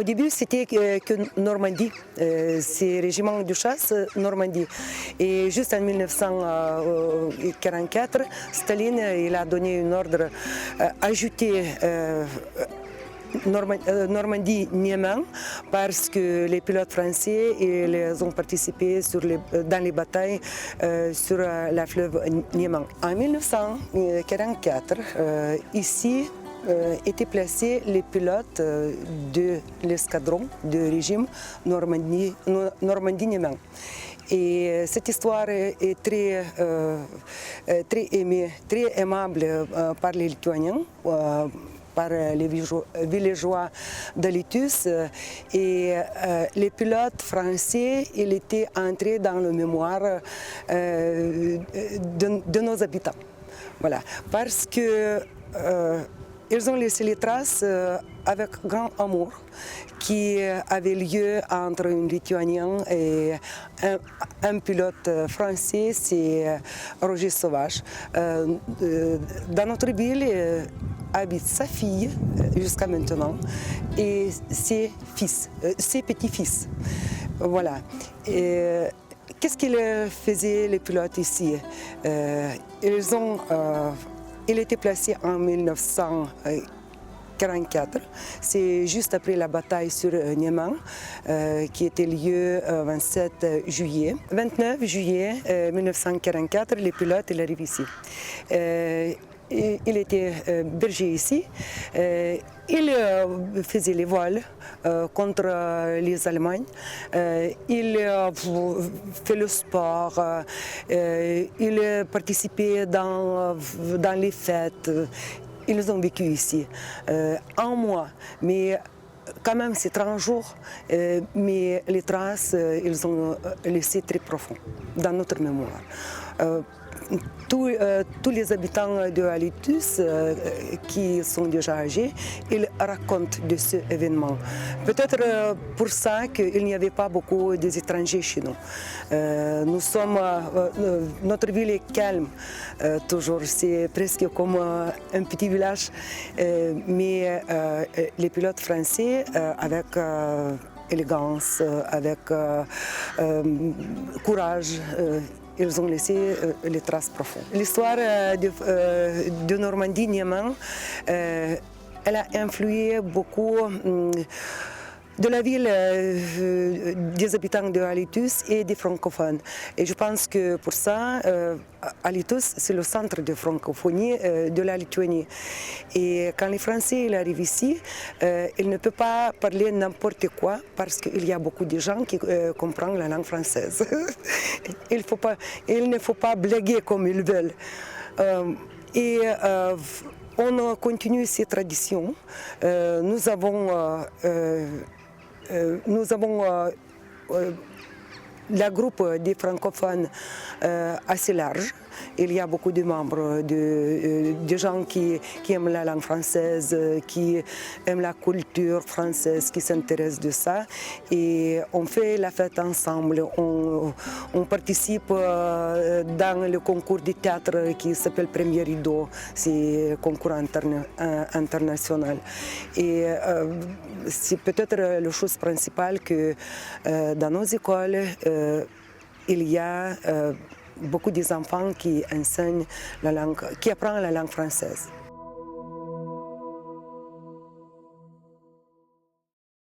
Au début, c'était que Normandie, c'est régiment de chasse Normandie. Et juste en 1944, Staline il a donné un ordre ajouter Normandie-Niemen parce que les pilotes français ils ont participé dans les batailles sur la fleuve Niemen. En 1944, ici étaient placés les pilotes de l'escadron du régime Normandie-Niemen. Et cette histoire est très aimée, très aimable par les Lituaniens, par les villageois d'Alytus. Et les pilotes français, ils étaient entrés dans le mémoire de nos habitants. Voilà, parce que ils ont laissé les traces avec grand amour qui avait lieu entre un Lituanien et un pilote français, c'est Roger Sauvage. Dans notre ville habite sa fille jusqu'à maintenant et ses petits-fils. Voilà. Qu'est-ce qu'ils faisaient les pilotes ici? Il était placé en 1944, c'est juste après la bataille sur Niemen, qui était lieu 27 juillet. 29 juillet 1944, les pilotes arrivent ici. Il était berger ici. Il faisait les vols contre les Allemands. Il fait le sport. Il participait dans les fêtes. Ils ont vécu ici un mois, mais quand même c'est 30 jours, mais les traces, ils ont laissé très profond dans notre mémoire. Tous les habitants de Alytus qui sont déjà âgés, ils racontent de ce événement. Peut-être pour ça qu'il n'y avait pas beaucoup d'étrangers chez nous. Notre ville est calme, toujours. C'est presque comme un petit village. Mais les pilotes français, avec élégance, avec courage, ils ont laissé les traces profondes. L'histoire de Normandie-Niemen, elle a influé beaucoup de la ville, des habitants de Alytus et des francophones. Et je pense que pour ça, Alytus, c'est le centre de francophonie de la Lituanie. Et quand les Français arrivent ici, ils ne peuvent pas parler n'importe quoi parce qu'il y a beaucoup de gens qui comprennent la langue française. Il ne faut pas blaguer comme ils veulent. On continue ces traditions. Nous avons la groupe des francophones assez large. Il y a beaucoup de membres, de gens qui aiment la langue française, qui aiment la culture française, qui s'intéressent de ça. Et on fait la fête ensemble. On participe dans le concours de théâtre qui s'appelle Premier Rideau. C'est un concours international. Et c'est peut-être la chose principale que dans nos écoles, il y a beaucoup d'enfants qui enseignent la langue, qui apprennent la langue française.